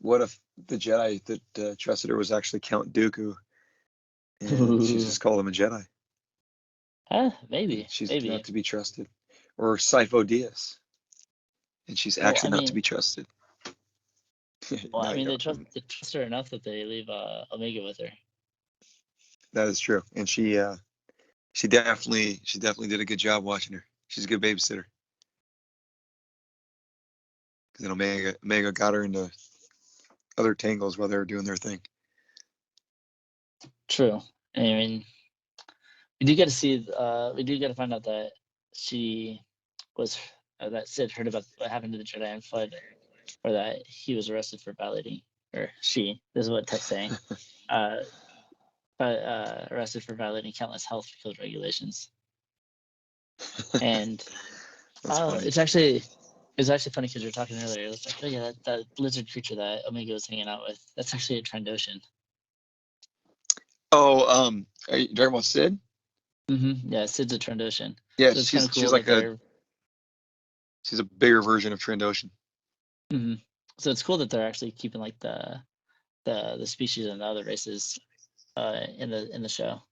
the Jedi that trusted her was actually Count Dooku, and she Ooh. just called him a Jedi? Maybe, She's not maybe. to be trusted, or Sifo Dyas, and she's Well, actually not to be trusted. No, they trust her enough that they leave Omega with her. that is true, and she definitely did a good job watching her. She's a good babysitter. Because then Omega got her into other tangles while they were doing their thing. True. I mean, we do get to see. We do get to find out that she was that Sid heard about what happened to the Jedi and fled, or that he was arrested for violating, or she. This is what Tech's saying. Arrested for violating countless health code regulations. And That's funny. it's actually funny because you were talking earlier. It's like, oh yeah, that lizard creature that Omega was hanging out with. That's actually a Trandoshan. Oh, are you talking about Sid? Yeah, Sid's a Trandoshan. Yeah, So it's kind of she's cool that like they're. she's a bigger version of Trandoshan. So it's cool that they're actually keeping like the species and the other races in the show.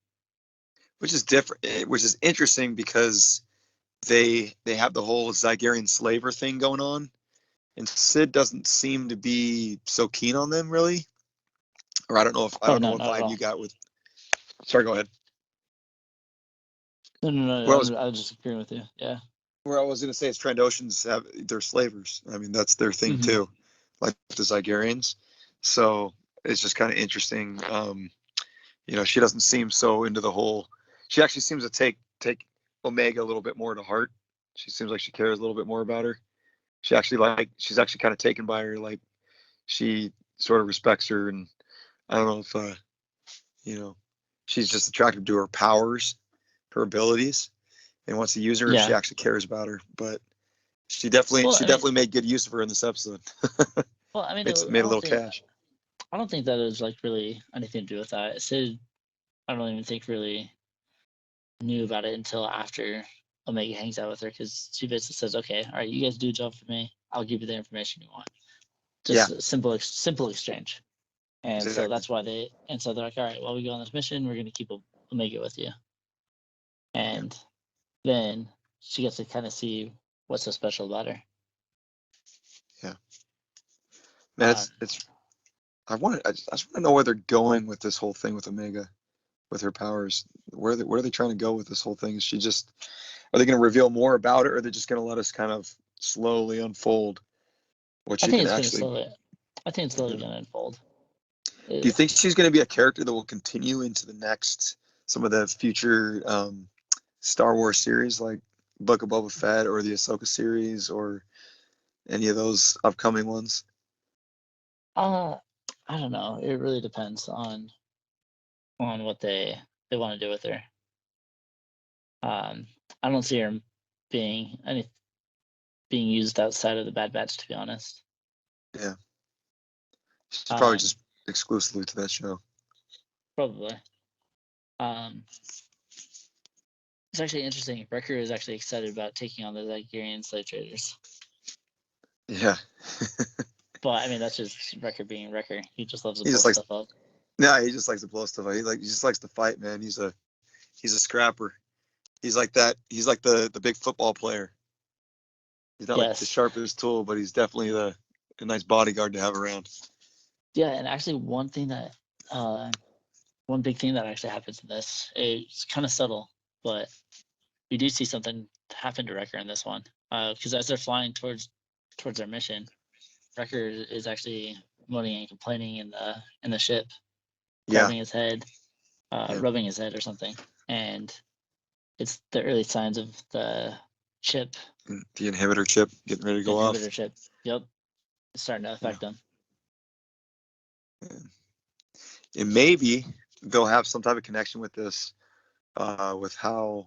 Which is different, which is interesting because they have the whole Zygerian slaver thing going on, and Sid doesn't seem to be so keen on them really. Or I don't know Oh no, what not at vibe you all. got with. Sorry, go ahead. No. I was just agreeing with you. Yeah. Where I was going to say is Trandoshans they're slavers. I mean that's their thing too, like the Zygerians. So it's just kind of interesting. She doesn't seem so into the whole. She actually seems to take Omega a little bit more to heart. She seems like she cares a little bit more about her. She's actually kind of taken by her. Like she sort of respects her, and I don't know if she's just attracted to her powers, her abilities, and wants to use her if she Yeah. actually cares about her. But Well, she definitely made good use of her in this episode. Made a little cash. I don't think that is like really anything to do with that. Sid, I don't even think really knew about it until after Omega hangs out with her because she basically says, "Okay, all right, you guys do a job for me. I'll give you the information you want." Yeah, Just a simple exchange. And so exactly. that's why they're like, all right, well, we go on this mission. We're gonna keep Omega with you, Yeah, and then she gets to kind of see what's so special about her. yeah. Man, Um, it's. I just want to know where they're going with this whole thing with Omega, with her powers. Where are they trying to go with this whole thing? Is she just? Are they going to reveal more about it, or are they just going to let us kind of slowly unfold what I she think can it's gonna actually. slowly. I think it's slowly Yeah. gonna unfold. Do you think she's going to be a character that will continue into the next some of the future Star Wars series, like Book of Boba Fett or the Ahsoka series or any of those upcoming ones? Uh, I don't know. It really depends on what they want to do with her. I don't see her being used outside of the Bad Batch, to be honest. Yeah, she's probably Um, just exclusively to that show. Probably. Um, it's actually interesting. Wrecker is actually excited about taking on the Nigerian slave traders. Yeah. But I mean, that's just Wrecker being Wrecker. He just loves to he blow just likes stuff up. no, he just likes to blow stuff up. He just likes to fight, man. He's a scrapper. He's like that. He's like the big football player. He's not like the Yes. sharpest tool, but he's definitely a nice bodyguard to have around. Yeah, and actually, one big thing that actually happens in this, it's kind of subtle, but we do see something happen to Wrecker in this one. Because as they're flying towards their mission, Wrecker is actually moaning and complaining in the ship, Yeah. grabbing his head, Yeah. rubbing his head or something, and it's the early signs of the chip, The inhibitor chip getting ready to go off. inhibitor chip. Yep, it's starting to Yeah. affect them. And maybe they'll have some type of connection with this, with how,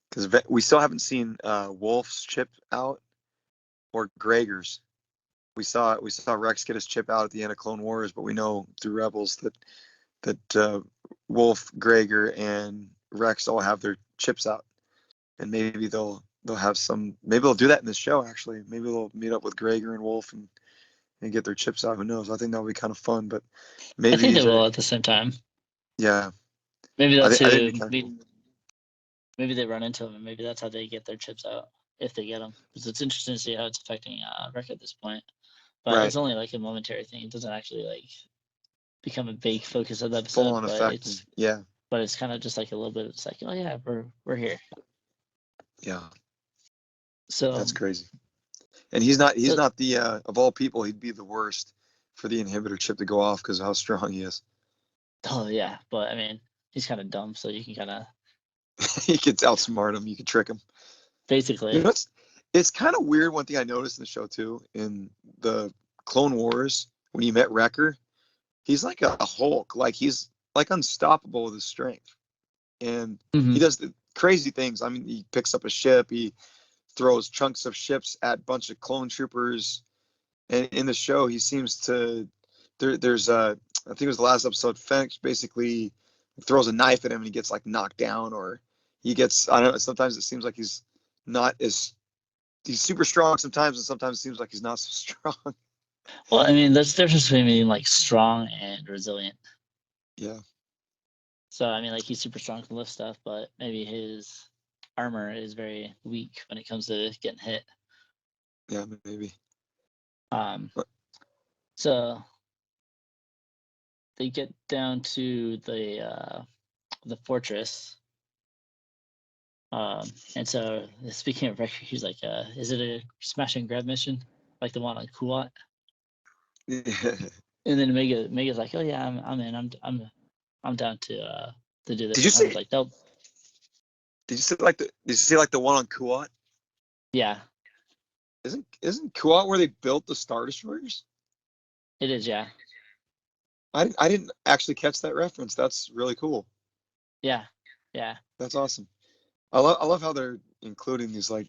because we still haven't seen Wolf's chip out or Gregor's. We saw Rex get his chip out at the end of Clone Wars, but we know through Rebels that Wolf, Gregor, and Rex all have their chips out, and maybe they'll have some. Maybe they'll do that in this show. Actually, maybe they'll meet up with Gregor and Wolf and get their chips out. Who knows? I think that would be kind of fun. But I maybe think they these are, will at the same time. yeah. Maybe I that's think I think it'd who. be kind of cool. Maybe they run into them, and maybe that's how they get their chips out if they get them. Because it's interesting to see how it's affecting Wreck at this point. But Right. it's only like a momentary thing. It doesn't actually like become a big focus of the Full episode. on But effect. And yeah. it's kind of just like a little bit. It's like, oh yeah, we're here. Yeah. So That's crazy. And he's so not the of all people, he'd be the worst for the inhibitor chip to go off because of how strong he is. oh yeah, but I mean he's kind of dumb, so you can kind of You could outsmart him, you could trick him. You basically. know, it's kind of weird. One thing I noticed in the show too, in the Clone Wars, when you met Wrecker, he's like a Hulk. Like he's like unstoppable with his strength, and he Mm-hmm. does the crazy things. I mean, he picks up a ship, he throws chunks of ships at a bunch of clone troopers. And in the show, he seems to there's I think it was the last episode. Fennec basically throws a knife at him and he gets like knocked down, or he gets, I don't know. Sometimes it seems like not as he's super strong sometimes, and sometimes it seems like he's not so strong. Well, I mean there's a difference between being like strong and resilient. Yeah. So I mean like he's super strong, can lift stuff, but maybe his armor is very weak when it comes to getting hit. Yeah, maybe. Um, But so they get down to the fortress. And so speaking of record, he's like, is it a smash and grab mission like the one on Kuat? And then Mega's like, oh yeah, I'm in. I'm down to do did this. you And Hunter's see? like, nope. Did you see like the one on Kuat? Yeah, Isn't Kuat where they built the Star Destroyers? it is. Yeah, I didn't actually catch that reference. That's really cool. yeah, yeah, That's awesome. I love how they're including these like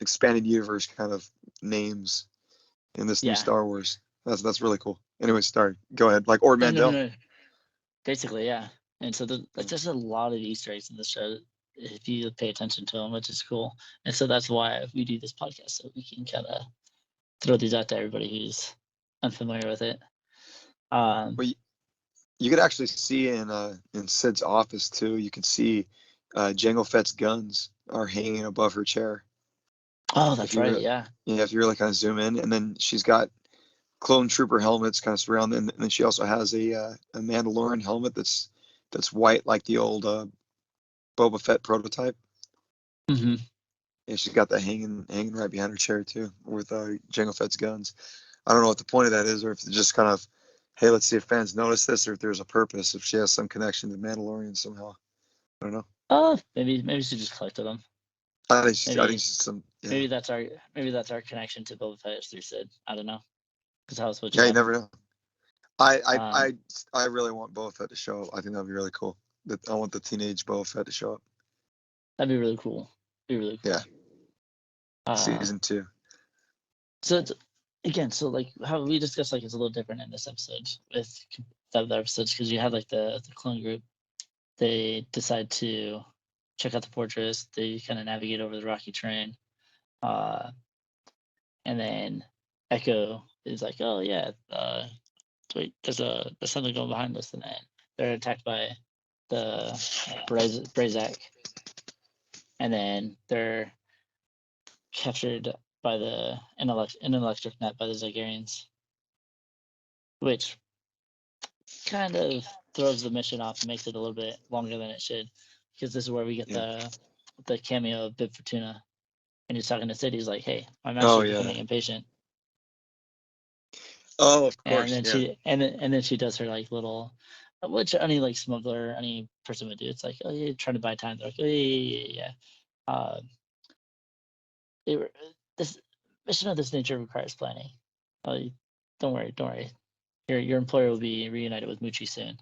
expanded universe kind of names in this new yeah. Star Wars. That's really cool. Anyway, sorry. Go ahead. Like Ord No, no, no, Mandel. no. Basically, yeah. And so Yeah. there's a lot of Easter eggs in the show if you pay attention to them, which is cool. And so that's why we do this podcast, so we can kind of throw these out to everybody who's unfamiliar with it. Well, you could actually see in Sid's office too. You can see Jango Fett's guns are hanging above her chair. Oh, If that's you right. really, Yeah. yeah, if you really kind of zoom in, and then she's got clone trooper helmets kind of surrounding, and then she also has a Mandalorian helmet that's white like the old Boba Fett prototype. Hmm. Yeah, she's got that hanging right behind her chair too, with Jango Fett's guns. I don't know what the point of that is, or if it's just kind of, hey, let's see if fans notice this, or if there's a purpose, if she has some connection to Mandalorian somehow. I don't know. Maybe she just collected them. I think Maybe she's some. Yeah. maybe that's our connection to Boba Fett through Sid. I don't know, because how else would you Yeah, you know? never know. I I Um, I I really want Boba Fett to show up. I think that'd be really cool. I want the teenage Boba Fett to show up. that'd be really cool. Be really Yeah, cool. Uh, season 2. so it's, again, so like how we discussed, like it's a little different in this episode with the other episodes because you had like the clone group. They decide to check out the fortress. They kind of navigate over the rocky terrain. Uh, and then Echo is like, oh yeah, wait, there's something going behind us, and then they're attacked by the Brazak, and then they're captured by an electric net by the Zygerians, which kind of throws the mission off and makes it a little bit longer than it should, because this is where we get Yeah. the cameo of Bib Fortuna, and he's talking to Sid. He's like, "Hey, my Oh master's yeah. becoming impatient," Oh, of and course. then Yeah. she does her like little, which any like smuggler, any person would do. It's like, oh, you're trying to buy time. They're like, oh yeah. Uh, this mission of this nature requires planning. Uh, don't worry. Your employer will be reunited with Muchi soon,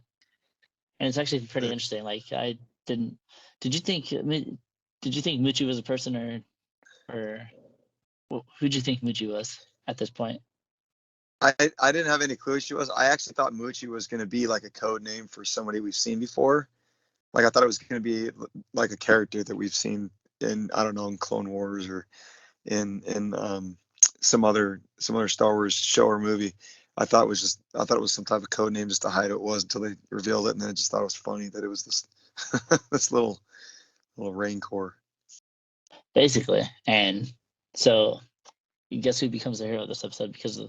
and it's actually pretty interesting. Like I didn't. Did you think? Did you think Muchi was a person, or who'd you think Muchi was at this point? I didn't have any clue who she was. I actually thought Muchi was going to be like a code name for somebody we've seen before. Like I thought it was going to be like a character that we've seen in, I don't know, in Clone Wars or in some other Star Wars show or movie. I thought it was some type of code name just to hide who it was until they revealed it, and then I just thought it was funny that it was this this little Rancor. Basically, and so guess who becomes the hero of this episode because of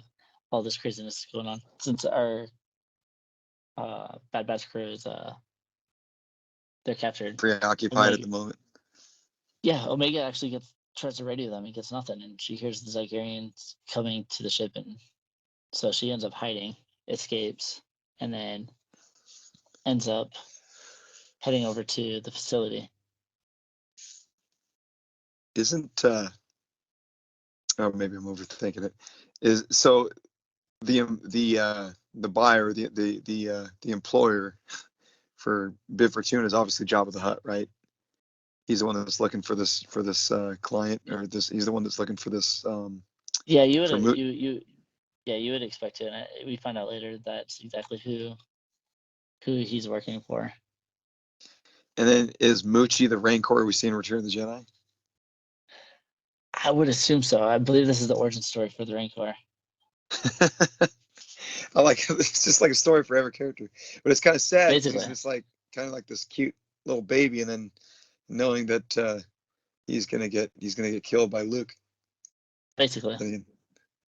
all this craziness going on? Since our Bad Batch crew is they're captured. Preoccupied at Omega, the moment. yeah, Omega actually tries to radio them and gets nothing, and she hears the Zygerians coming to the ship, and so she ends up hiding, escapes, and then ends up heading over to the facility. Isn't oh, maybe I'm overthinking it. Is so the buyer, the employer for Bib Fortuna is obviously Jabba the Hutt, right? He's the one that's looking for this client, or this. He's the one that's looking for this Yeah, for Moot. you would expect to, and we find out later that's exactly who he's working for. And then is Moochie the Rancor we see in Return of the Jedi? I would assume so. I believe this is the origin story for the Rancor. I like it's just like a story for every character, but it's kind of sad because he's Basically, just like kind of like this cute little baby, and then knowing that he's gonna get killed by Luke. basically. Then,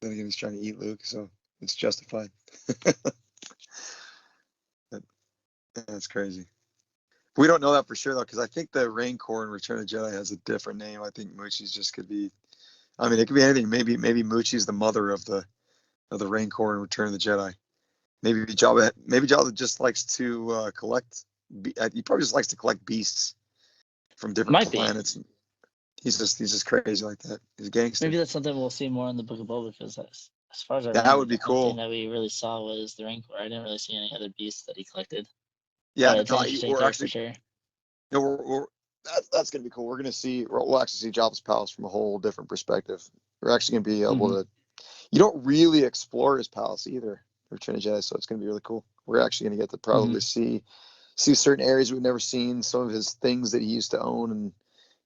then again, he's trying to eat Luke, so it's justified. That's crazy. We don't know that for sure though, because I think the Rancor in Return of the Jedi has a different name. I think Moochie's just could be. I mean, it could be anything. Maybe Moochie's the mother of the Rancor in Return of the Jedi. Maybe Jabba just likes to collect. He probably just likes to collect beasts from different Might be. planets. He's just crazy like that. He's a gangster. Maybe that's something we'll see more in the Book of Boba because as far as I That remember, would the be only thing cool. that we really saw was the Rancor. I didn't really see any other beasts that he collected. Yeah, But it's an no, interesting we're take for actually sure. no, that's gonna be cool. We'll actually see Jabba's palace from a whole different perspective. We're actually gonna be able Mm-hmm. to. You don't really explore his palace either, Return of the Jedi, so it's gonna be really cool. We're actually gonna get to probably see certain areas we've never seen, some of his things that he used to own,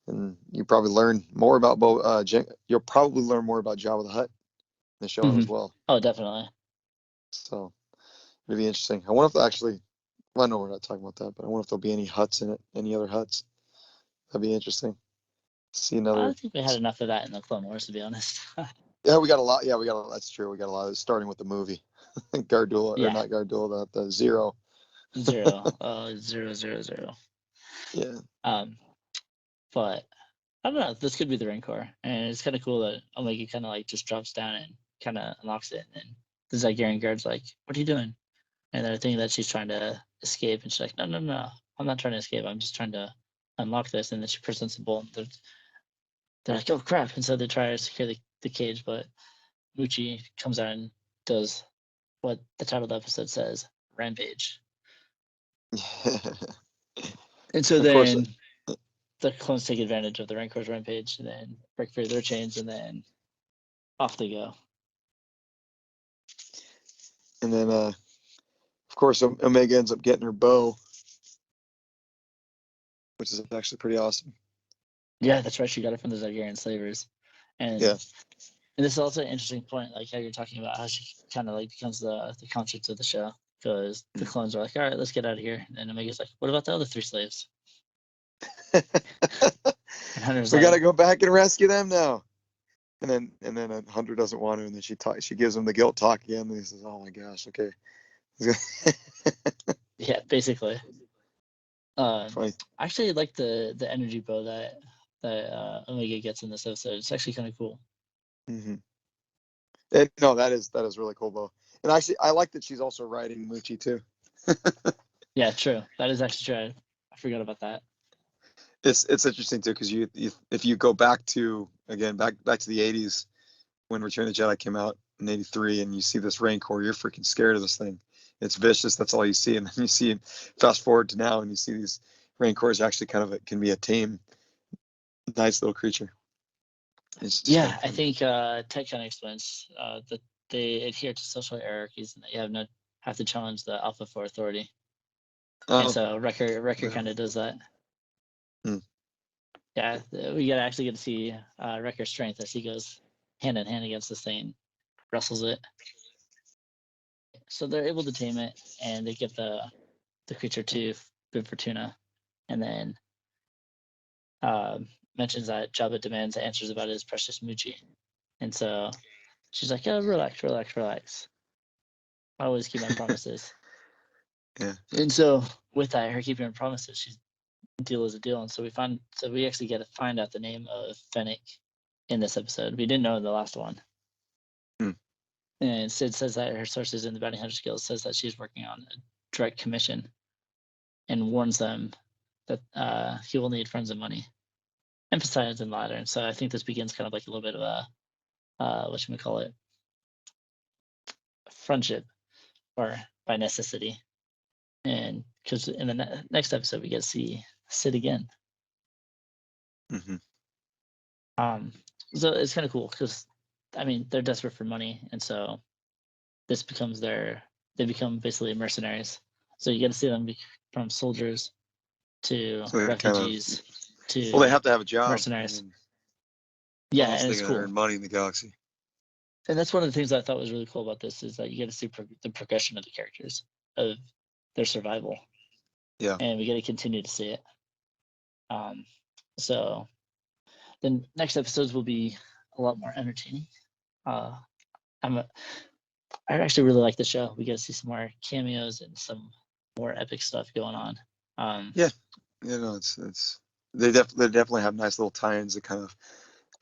and you probably learn more about you'll probably learn more about Jabba the Hutt in the show Mm-hmm. as well. Oh, definitely. So it'll be interesting. I wonder if actually. Well, no, we're not talking about that, but I wonder if there'll be any Hutts in it, any other Hutts. That'd be interesting. See I another. think we had enough of that in the Clone Wars, to be honest. Yeah, we got a lot. Yeah, we got. That's true. We got a lot. Starting with the movie, Gardula or Yeah, not Gardula, the Zero. 0, 0, 0, 0. Yeah. Um, but I don't know. This could be the Rancor, and it's kind of cool that Omega kind of like just drops down and kind of unlocks it, and the Zygarde guard's like, "What are you doing?" And they're thinking that she's trying to escape, and she's like, "No, no, no, I'm not trying to escape. I'm just trying to unlock this." And then she presents the bolt. They're like, "Oh crap!" And so they try to secure the cage, but Muchi comes out and does what the title of the episode says, Rampage. And so Of course. then the clones take advantage of the Rancor's Rampage and then break free of their chains, and then off they go. And then, of course, Omega ends up getting her bow, which is actually pretty awesome. Yeah, that's right. She got it from the Zygarde slavers. And yeah. And this is also an interesting point, like how you're talking about how she kind of like becomes the conscience of the show, because the clones are like, "All right, let's get out of here," and Omega's like, "What about the other 3 slaves?" And Hunter's We like, gotta go back and rescue them now. And then Hunter doesn't want to, and then she gives him the guilt talk again, and he says, "Oh my gosh, okay." yeah, basically. Funny. I actually like the energy bow that Omega gets in this episode. It's actually kind of cool. Mm-hmm. No, that is really cool, though. And actually, I like that she's also riding Muchi too. Yeah, true. That is actually true. I forgot about that. It's interesting too, because if you go back to back to the 80s when Return of the Jedi came out in 83, and you see this Rancor, you're freaking scared of this thing. It's vicious. That's all you see. And then you see, fast forward to now, and you see these Rancors actually can be a tame, nice little creature. It's just kind Yeah, of I funny. think Tech kind of explains that they adhere to social hierarchies and that you have to challenge the Alpha for authority. And so Wrecker kind of does that. Hmm. Yeah, we actually get to see Wrecker's strength as he goes hand in hand against this thing, wrestles it. So they're able to tame it, and they give the creature to Good Fortuna, and then mentions that Jabba demands answers about his precious Muji. And so she's like, "Oh, relax, relax, relax. I always keep my promises." Yeah. And so with that, her keeping her promises, she's deal is a deal. And so we actually get to find out the name of Fennec in this episode. We didn't know in the last one. Hmm. And Sid says that her sources in the Bounty Hunter Guild says that she's working on a direct commission and warns them that he will need friends and money, emphasizing the latter. And so I think this begins kind of like a little bit of a what should we call it, friendship, or by necessity. And because in the next episode we get to see Sid again. Mm-hmm. So it's kind of cool because, I mean, they're desperate for money, and so this becomes they become basically mercenaries. So you get to see them from soldiers to So they refugees well, they to have to have a job. mercenaries. I mean, Yeah, how else and are they it's going to cool. earn money in the galaxy? And that's one of the things I thought was really cool about this is that you get to see the progression of the characters, of their survival. Yeah. And we get to continue to see it. So the next episodes will be a lot more entertaining. I actually really like the show. We get to see some more cameos and some more epic stuff going on. Yeah. No, it's they definitely have nice little tie-ins that kind of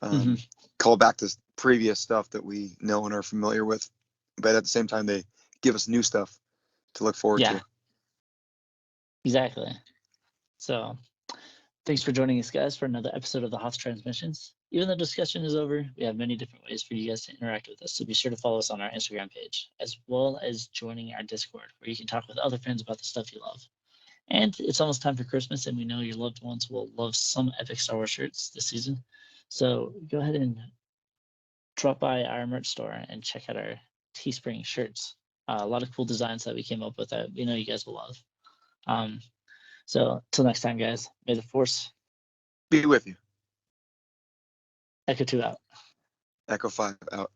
Mhm. call back to previous stuff that we know and are familiar with, but at the same time they give us new stuff to look forward Yeah, to. exactly. So thanks for joining us, guys, for another episode of the Hoth Transmissions. Even though discussion is over, we have many different ways for you guys to interact with us. So be sure to follow us on our Instagram page, as well as joining our Discord, where you can talk with other fans about the stuff you love. And it's almost time for Christmas, and we know your loved ones will love some epic Star Wars shirts this season. So go ahead and drop by our merch store and check out our Teespring shirts. A lot of cool designs that we came up with that we know you guys will love. So till next time, guys, may the Force Be with you. Echo 2 out. Echo 5 out.